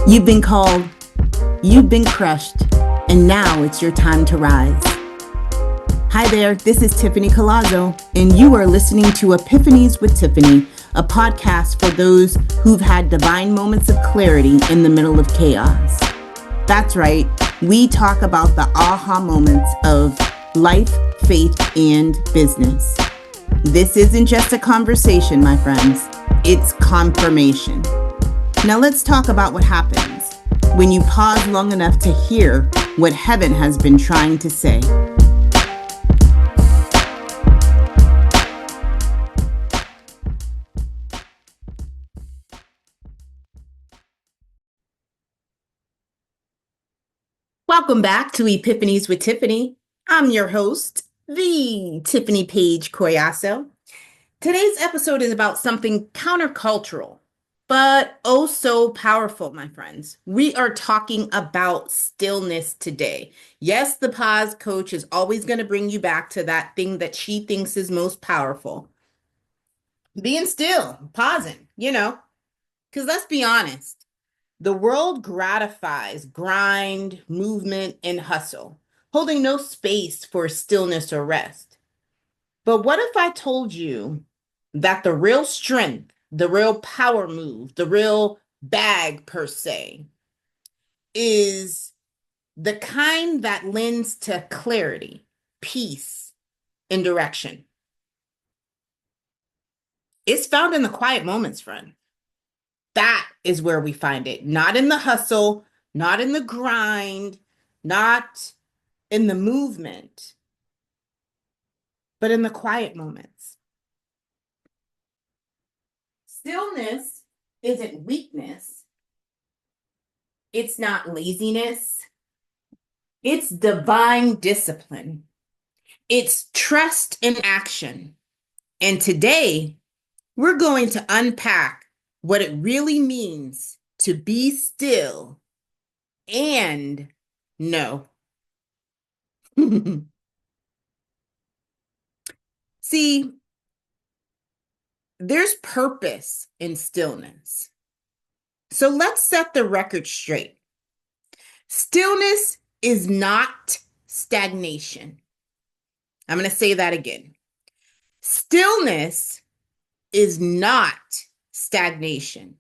You've been called, you've been crushed, and now it's your time to rise. Hi there, this is Tiffany Colazzo, and you are listening to Epiphanies with Tiffany, a podcast for those who've had divine moments of clarity in the middle of chaos. That's right, we talk about the aha moments of life, faith, and business. This isn't just a conversation, my friends, it's confirmation. Now let's talk about what happens when you pause long enough to hear what heaven has been trying to say. Welcome back to Epiphanies with Tiffany. I'm your host, the Tiffany Page Coyasso. Today's episode is about something countercultural, but oh so powerful, my friends. We are talking about stillness today. Yes, the pause coach is always going to bring you back to that thing that she thinks is most powerful. Being still, pausing, because let's be honest. The world gratifies grind, movement, and hustle, holding no space for stillness or rest. But what if I told you that the real strength, the real power move, the real bag per se, is the kind that lends to clarity, peace, and direction? It's found in the quiet moments, friend. That is where we find it. Not in the hustle, not in the grind, not in the movement, but in the quiet moments. Stillness isn't weakness. It's not laziness. It's divine discipline. It's trust in action. And today, we're going to unpack what it really means to be still and know. See, there's purpose in stillness. So let's set the record straight. Stillness is not stagnation. I'm going to say that again. Stillness is not stagnation.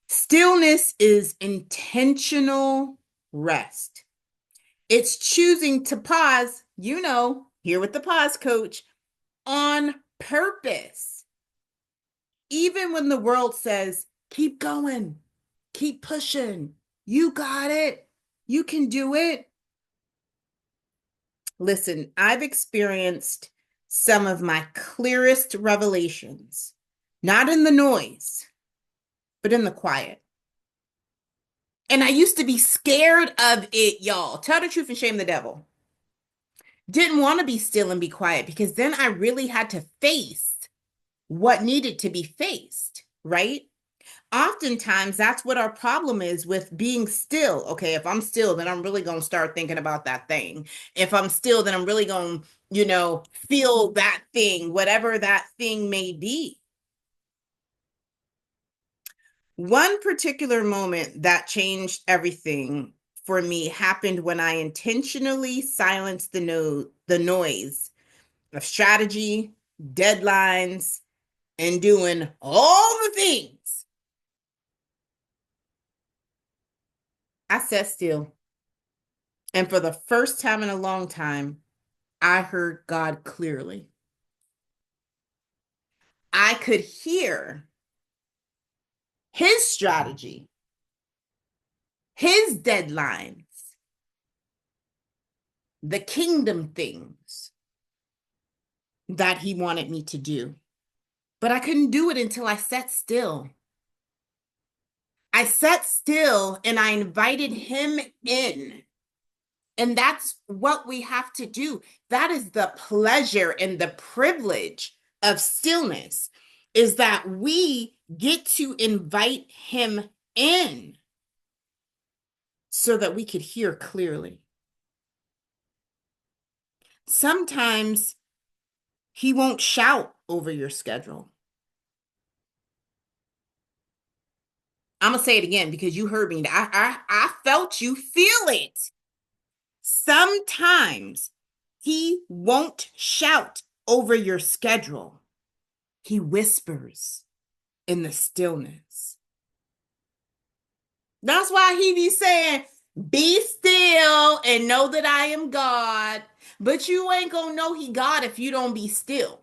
Stillness is intentional rest. It's choosing to pause, here with the pause coach, on purpose. Even when the world says, keep going, keep pushing, you got it, you can do it. Listen, I've experienced some of my clearest revelations, not in the noise, but in the quiet. And I used to be scared of it, y'all. Tell the truth and shame the devil. Didn't want to be still and be quiet because then I really had to face what needed to be faced, right? Oftentimes, that's what our problem is with being still. Okay, if I'm still, then I'm really going to start thinking about that thing. If I'm still, then I'm really going to, feel that thing, whatever that thing may be. One particular moment that changed everything for me happened when I intentionally silenced the noise of strategy, deadlines, and doing all the things. I sat still. And for the first time in a long time, I heard God clearly. I could hear his strategy, his deadlines, the kingdom things that he wanted me to do. But I couldn't do it until I sat still. I sat still and I invited him in. And that's what we have to do. That is the pleasure and the privilege of stillness, is that we get to invite him in so that we could hear clearly. Sometimes he won't shout over your schedule. I'm gonna say it again because you heard me. I felt you feel it. Sometimes he won't shout over your schedule. He whispers in the stillness. That's why he be saying, be still and know that I am God. But you ain't gonna know he God if you don't be still.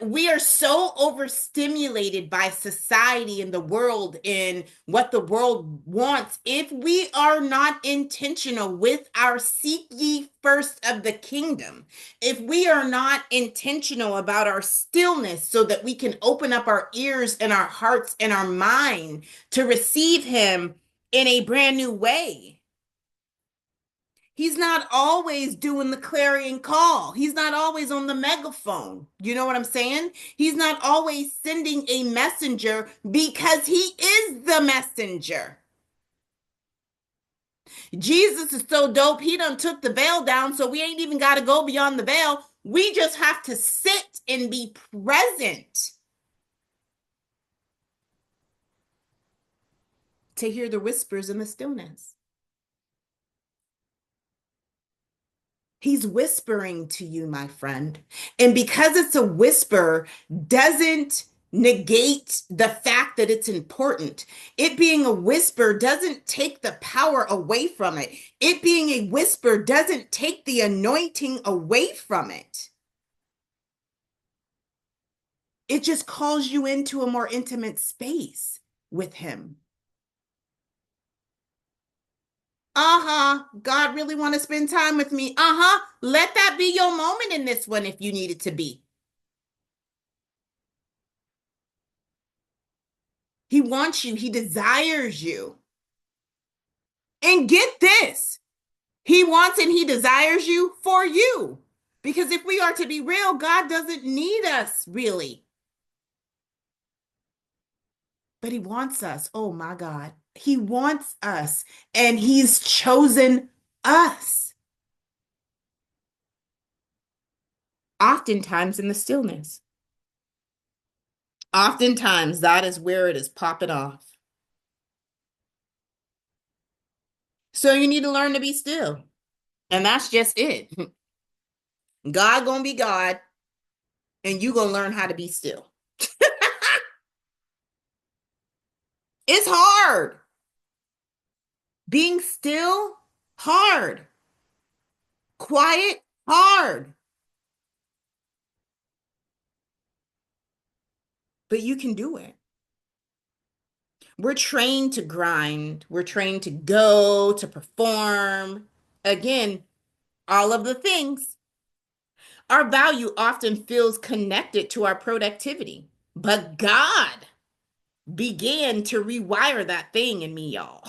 We are so overstimulated by society and the world and what the world wants. If we are not intentional with our seek ye first of the kingdom, if we are not intentional about our stillness so that we can open up our ears and our hearts and our mind to receive him in a brand new way. He's not always doing the clarion call. He's not always on the megaphone. You know what I'm saying? He's not always sending a messenger because he is the messenger. Jesus is so dope. He done took the veil down, so we ain't even got to go beyond the veil. We just have to sit and be present to hear the whispers in the stillness. He's whispering to you, my friend. And because it's a whisper, doesn't negate the fact that it's important. It being a whisper doesn't take the power away from it. It being a whisper doesn't take the anointing away from it. It just calls you into a more intimate space with him. Uh-huh. God really want to spend time with me. Uh-huh. Let that be your moment in this one if you need it to be. He wants you. He desires you. And get this, he wants and he desires you for you. Because if we are to be real, God doesn't need us really, but he wants us. Oh my God. He wants us and he's chosen us. Oftentimes in the stillness. Oftentimes that is where it is popping off. So you need to learn to be still. And that's just it. God gonna be God and you gonna learn how to be still. It's hard. Being still, hard. Quiet, hard. But you can do it. We're trained to grind. We're trained to go, to perform. Again, all of the things. Our value often feels connected to our productivity. But God began to rewire that thing in me, y'all.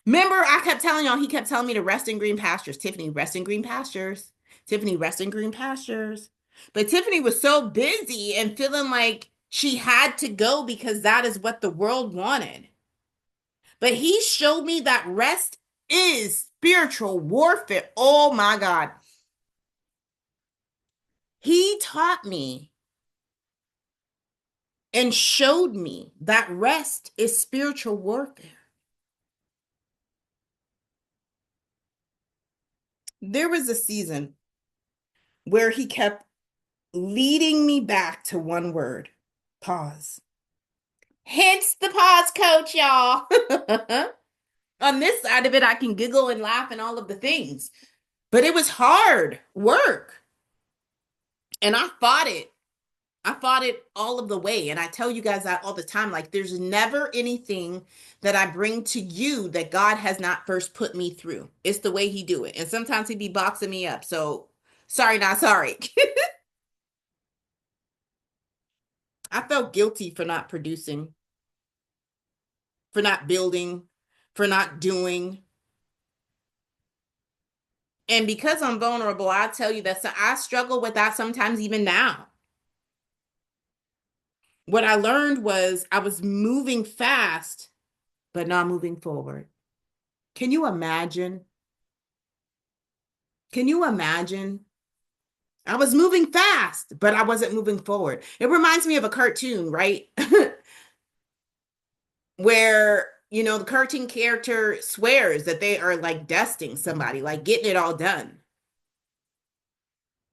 Remember, I kept telling y'all, he kept telling me to rest in green pastures. Tiffany, rest in green pastures. Tiffany, rest in green pastures. But Tiffany was so busy and feeling like she had to go because that is what the world wanted. But he showed me that rest is spiritual warfare. Oh my God. He taught me and showed me that rest is spiritual warfare. There was a season where he kept leading me back to one word: pause. Hence the pause coach, y'all. On this side of it, I can giggle and laugh and all of the things. But it was hard work. And I fought it. I fought it all of the way. And I tell you guys that all the time. Like, there's never anything that I bring to you that God has not first put me through. It's the way he do it. And sometimes he be boxing me up. So sorry, not sorry. I felt guilty for not producing, for not building, for not doing. And because I'm vulnerable, I tell you that I struggle with that sometimes even now. What I learned was I was moving fast, but not moving forward. Can you imagine? Can you imagine? I was moving fast, but I wasn't moving forward. It reminds me of a cartoon, right? where, the cartoon character swears that they are like dusting somebody, like getting it all done.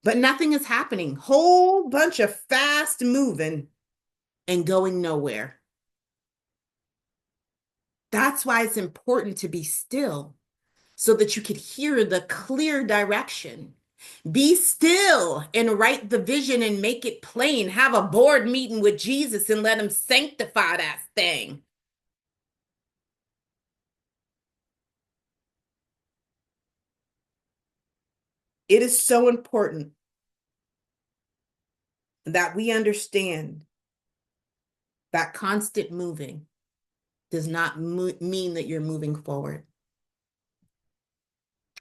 But nothing is happening. Whole bunch of fast moving and going nowhere. That's why it's important to be still so that you could hear the clear direction. Be still and write the vision and make it plain. Have a board meeting with Jesus and let him sanctify that thing. It is so important that we understand that constant moving does not mean that you're moving forward.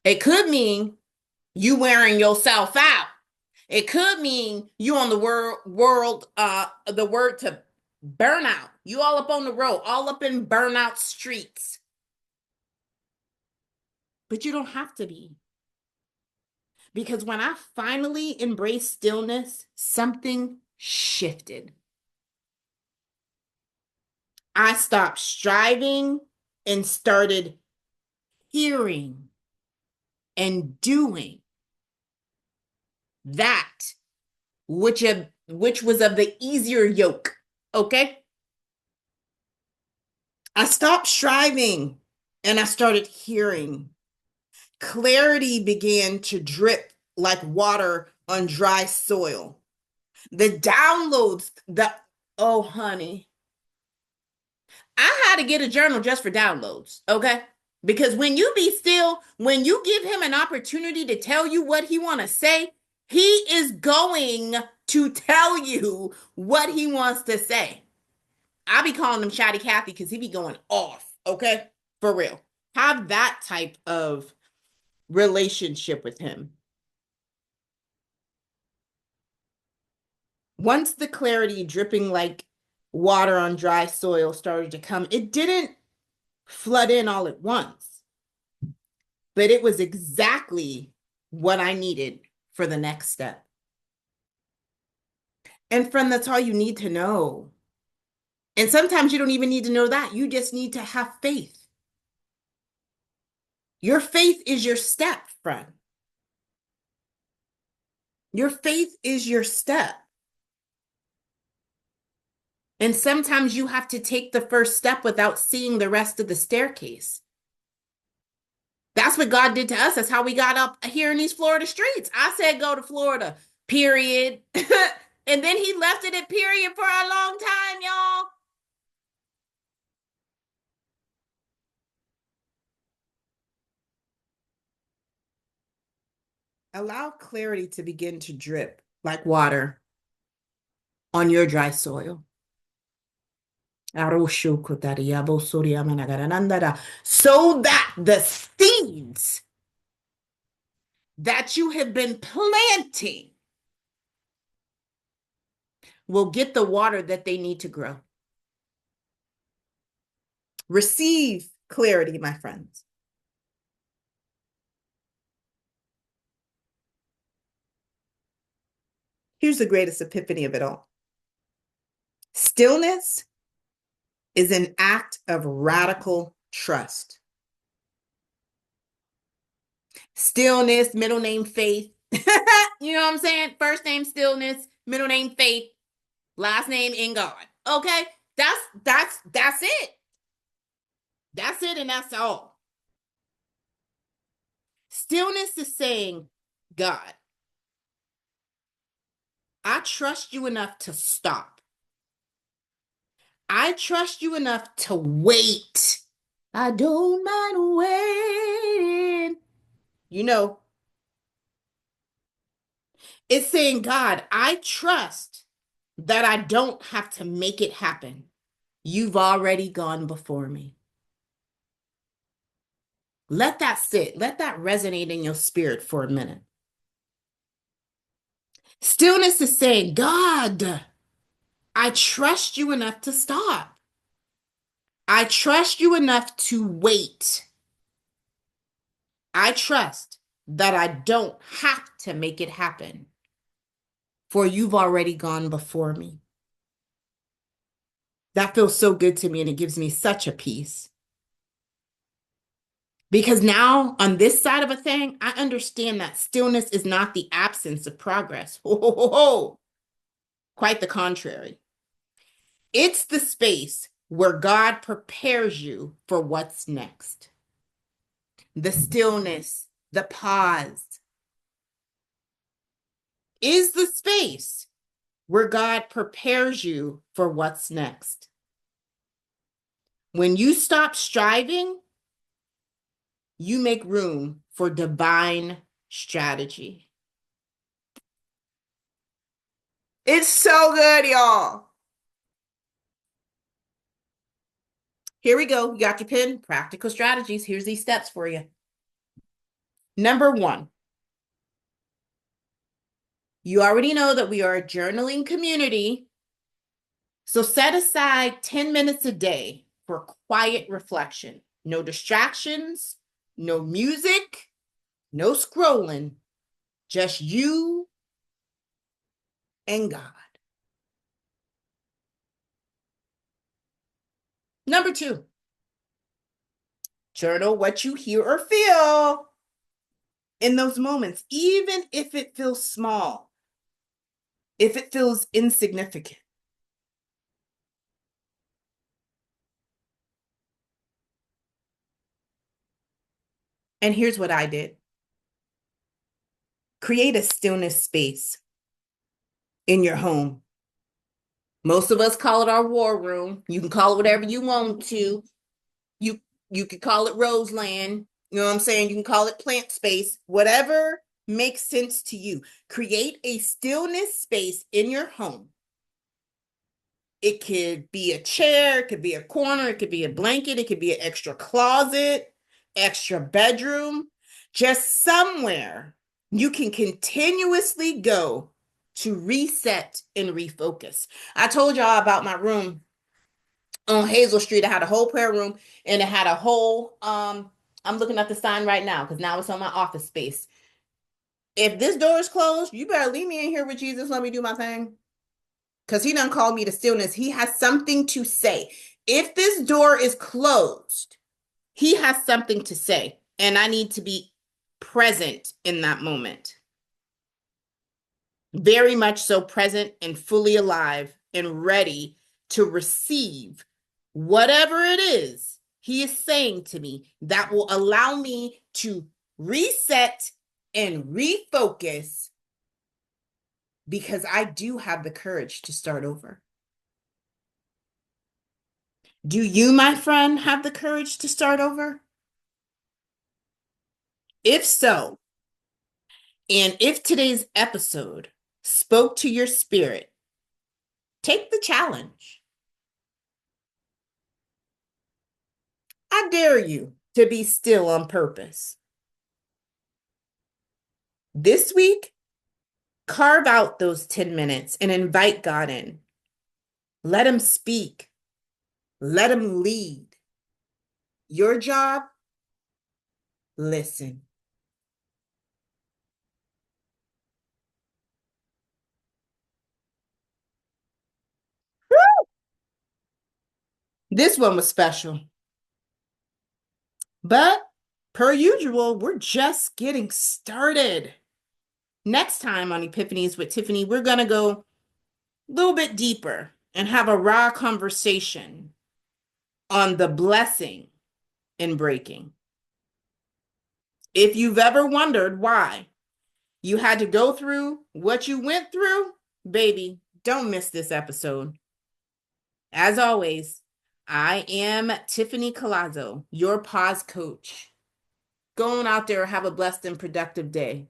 It could mean you wearing yourself out. It could mean you on the the word to burnout. You all up on the road, all up in burnout streets. But you don't have to be. Because when I finally embraced stillness, something shifted. I stopped striving and started hearing and doing that which was of the easier yoke. Okay? I stopped striving and I started hearing. Clarity began to drip like water on dry soil. The downloads, oh, honey, I had to get a journal just for downloads, okay? Because when you be still, when you give him an opportunity to tell you what he want to say, he is going to tell you what he wants to say. I be calling him Shotty Cathy because he be going off, okay? For real. Have that type of relationship with him. Once the clarity dripping like water on dry soil started to come, it didn't flood in all at once, but it was exactly what I needed for the next step. And friend, that's all you need to know. And sometimes you don't even need to know that. You just need to have faith. Your faith is your step, friend. Your faith is your step. And sometimes you have to take the first step without seeing the rest of the staircase. That's what God did to us. That's how we got up here in these Florida streets. I said go to Florida, period. And then he left it at period for a long time, y'all. Allow clarity to begin to drip like water on your dry soil. So that the seeds that you have been planting will get the water that they need to grow. Receive clarity, my friends. Here's the greatest epiphany of it all. Stillness is an act of radical trust. Stillness, middle name Faith. You know what I'm saying? First name Stillness, middle name Faith, last name in God. Okay? That's it. That's it and that's all. Stillness is saying, God, I trust you enough to stop. I trust you enough to wait. I don't mind waiting. You know, it's saying, God, I trust that I don't have to make it happen. You've already gone before me. Let that sit. Let that resonate in your spirit for a minute. Stillness is saying, God, I trust you enough to stop. I trust you enough to wait. I trust that I don't have to make it happen, for you've already gone before me. That feels so good to me and it gives me such a peace. Because now on this side of a thing, I understand that stillness is not the absence of progress. Ho, ho, ho, ho. Quite the contrary. It's the space where God prepares you for what's next. The stillness, the pause is the space where God prepares you for what's next. When you stop striving, you make room for divine strategy. It's so good, y'all. Here we go. You got your pen, practical strategies. Here's these steps for you. Number one, you already know that we are a journaling community. So set aside 10 minutes a day for quiet reflection. No distractions, no music, no scrolling, just you and God. Number two, journal what you hear or feel in those moments, even if it feels small, if it feels insignificant. And here's what I did. Create a stillness space in your home. Most of us call it our war room. You can call it whatever you want to. You you could call it Roseland. You know what I'm saying? You can call it plant space. Whatever makes sense to you. Create a stillness space in your home. It could be a chair, it could be a corner, it could be a blanket, it could be an extra closet, extra bedroom, just somewhere you can continuously go to reset and refocus. I told y'all about my room on Hazel Street. I had a whole prayer room and it had a whole I'm looking at the sign right now because now it's on my office space. If this door is closed, you better leave me in here with Jesus. Let me do my thing. Because he done called me to stillness. He has something to say. If this door is closed, he has something to say. And I need to be present in that moment. Very much so present and fully alive and ready to receive whatever it is he is saying to me that will allow me to reset and refocus because I do have the courage to start over. Do you, my friend, have the courage to start over? If so, and if today's episode spoke to your spirit, take the challenge. I dare you to be still on purpose. This week, carve out those 10 minutes and invite God in. Let him speak. Let him lead. Your job, listen. This one was special. But per usual, we're just getting started. Next time on Epiphanies with Tiffany, we're going to go a little bit deeper and have a raw conversation on the blessing in breaking. If you've ever wondered why you had to go through what you went through, baby, don't miss this episode. As always, I am Tiffany Colazzo, your pause coach. Go on out there, have a blessed and productive day.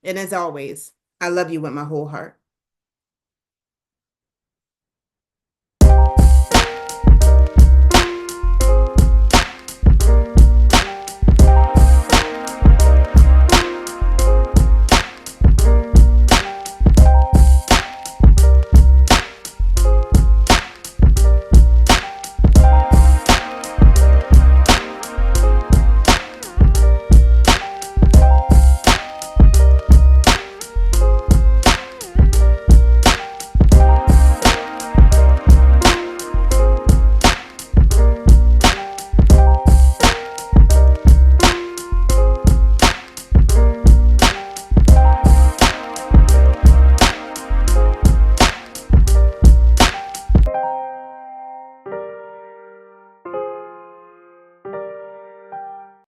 And as always, I love you with my whole heart.